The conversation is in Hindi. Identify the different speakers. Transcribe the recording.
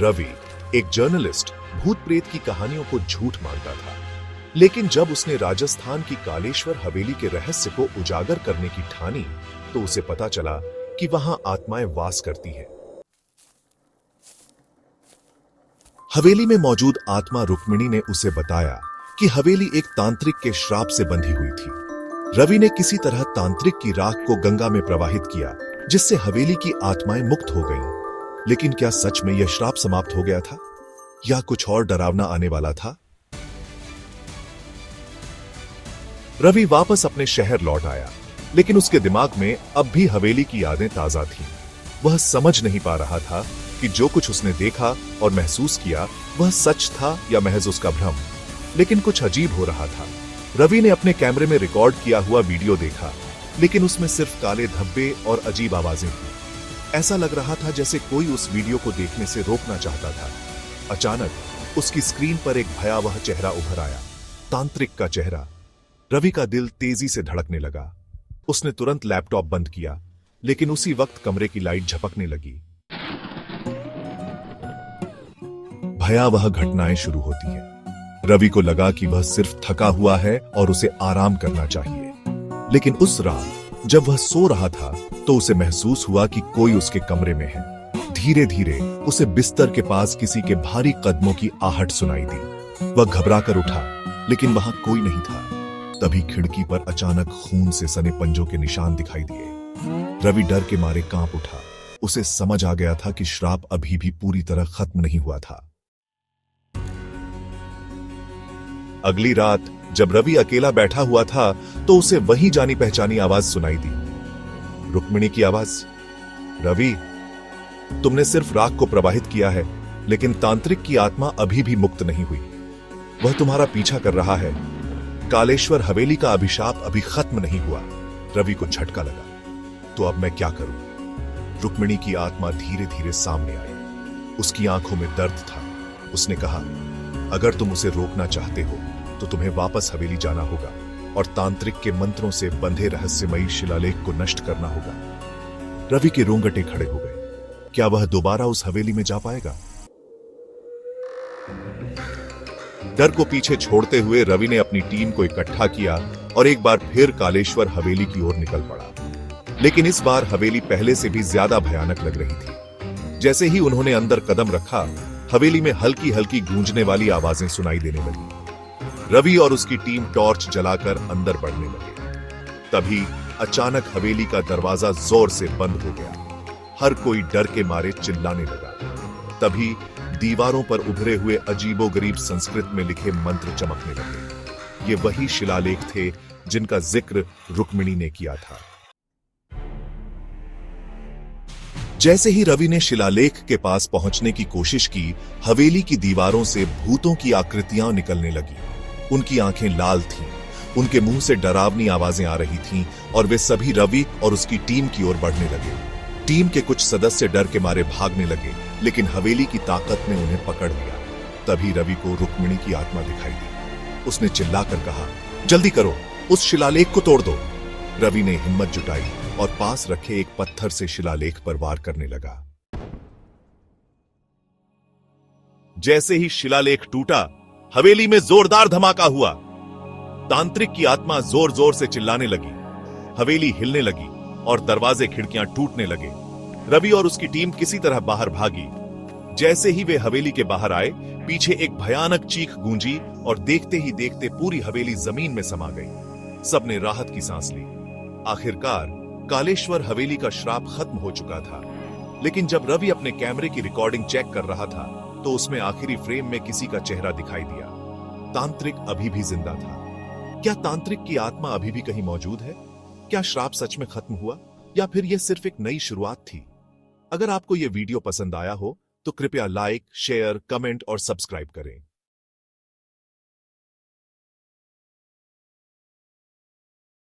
Speaker 1: रवि, एक जर्नलिस्ट, भूत प्रेत की कहानियों को झूठ मानता था, लेकिन जब उसने राजस्थान की कालेश्वर हवेली के रहस्य को उजागर करने की ठानी, तो उसे पता चला कि वहां आत्माएं वास करती हैं। हवेली में मौजूद आत्मा रुक्मिणी ने उसे बताया कि हवेली एक तांत्रिक के श्राप से बंधी हुई थी। रवि ने किसी तरह तांत्रिक की राख को गंगा में प्रवाहित किया, जिससे हवेली की आत्माएं मुक्त हो गईं। लेकिन क्या सच में यह श्राप समाप्त हो गया था, या कुछ और डरावना आने वाला था? रवि वापस अपने शहर लौट आया, लेकिन उसके दिमाग में अब भी हवेली की यादें ताजा थीं। वह समझ नहीं पा रहा था कि जो कुछ उसने देखा और महसूस किया वह सच था या महज उसका भ्रम। लेकिन कुछ अजीब हो रहा था। रवि ने अपने कैमरे में रिकॉर्ड किया हुआ वीडियो देखा, लेकिन उसमें सिर्फ काले धब्बे और अजीब आवाजें थीं। ऐसा लग रहा था जैसे कोई उस वीडियो को देखने से रोकना चाहता था। अचानक उसकी स्क्रीन पर एक भयावह चेहरा उभर आया, तांत्रिक का चेहरा। रवि का दिल तेजी से धड़कने लगा। उसने तुरंत लैपटॉप बंद किया, लेकिन उसी वक्त कमरे की लाइट झपकने लगी। भयावह घटनाएं शुरू होती हैं। रवि को लगा कि वह सिर्फ थका हुआ है और उसे आराम करना चाहिए, लेकिन उस रात जब वह सो रहा था तो उसे महसूस हुआ कि कोई उसके कमरे में है। धीरे धीरे उसे बिस्तर के पास किसी के भारी कदमों की आहट सुनाई दी। वह घबराकर उठा, लेकिन वहां कोई नहीं था। तभी खिड़की पर अचानक खून से सने पंजों के निशान दिखाई दिए। रवि डर के मारे कांप उठा। उसे समझ आ गया था कि श्राप अभी भी पूरी तरह खत्म नहीं हुआ था। अगली रात जब रवि अकेला बैठा हुआ था तो उसे वही जानी पहचानी आवाज सुनाई दी, रुक्मिणी की आवाज। रवि, तुमने सिर्फ राख को प्रवाहित किया है, लेकिन तांत्रिक की आत्मा अभी भी मुक्त नहीं हुई। वह तुम्हारा पीछा कर रहा है। कालेश्वर हवेली का अभिशाप अभी खत्म नहीं हुआ। रवि को झटका लगा। तो अब मैं क्या करूं? रुक्मिणी की आत्मा धीरे धीरे सामने आई। उसकी आंखों में दर्द था। उसने कहा, अगर तुम उसे रोकना चाहते हो तो तुम्हें वापस हवेली जाना होगा और तांत्रिक के मंत्रों से बंधे रहस्यमयी शिलालेख को नष्ट करना होगा। रवि के रोंगटे खड़े हो गए। क्या वह दोबारा उस हवेली में जा पाएगा? डर को पीछे छोड़ते हुए रवि ने अपनी टीम को इकट्ठा किया और एक बार फिर कालेश्वर हवेली की ओर निकल पड़ा। लेकिन इस बार हवेली पहले से भी ज्यादा भयानक लग रही थी। जैसे ही उन्होंने अंदर कदम रखा, हवेली में हल्की हल्की गूंजने वाली आवाजें सुनाई देने लगी। रवि और उसकी टीम टॉर्च जलाकर अंदर बढ़ने लगे। तभी अचानक हवेली का दरवाजा जोर से बंद हो गया। हर कोई डर के मारे चिल्लाने लगा। तभी दीवारों पर उभरे हुए अजीबोगरीब संस्कृत में लिखे मंत्र चमकने लगे। ये वही शिलालेख थे जिनका जिक्र रुक्मिणी ने किया था। जैसे ही रवि ने शिलालेख के पास पहुंचने की कोशिश की, हवेली की दीवारों से भूतों की आकृतियां निकलने लगी। उनकी आंखें लाल थीं, उनके मुंह से डरावनी आवाजें आ रही थीं और वे सभी रवि और उसकी टीम की ओर बढ़ने लगे। टीम के कुछ सदस्य डर के मारे भागने लगे, लेकिन हवेली की ताकत ने उन्हें पकड़ लिया। तभी रवि को रुक्मिणी की आत्मा दिखाई दी। उसने चिल्लाकर कहा, जल्दी करो, उस शिलालेख को तोड़ दो। रवि ने हिम्मत जुटाई और पास रखे एक पत्थर से शिलालेख पर वार करने लगा। जैसे ही शिलालेख टूटा, हवेली में जोरदार धमाका हुआ। तांत्रिक की आत्मा जोर जोर से चिल्लाने लगी। हवेली हिलने लगी और दरवाजे खिड़कियां टूटने लगे। रवि और उसकी टीम किसी तरह बाहर भागी। जैसे ही वे हवेली के बाहर आए, पीछे एक भयानक चीख गूंजी और देखते ही देखते पूरी हवेली जमीन में समा गई। सबने राहत की सांस ली। आखिरकार कालेश्वर हवेली का श्राप खत्म हो चुका था। लेकिन जब रवि अपने कैमरे की रिकॉर्डिंग चेक कर रहा था तो उसमें आखिरी फ्रेम में किसी का चेहरा दिखाई दिया। तांत्रिक अभी भी जिंदा था। क्या तांत्रिक की आत्मा अभी भी कहीं मौजूद है? क्या श्राप सच में खत्म हुआ, या फिर यह सिर्फ एक नई शुरुआत थी? अगर आपको यह वीडियो पसंद आया हो तो कृपया लाइक, शेयर, कमेंट और सब्सक्राइब करें।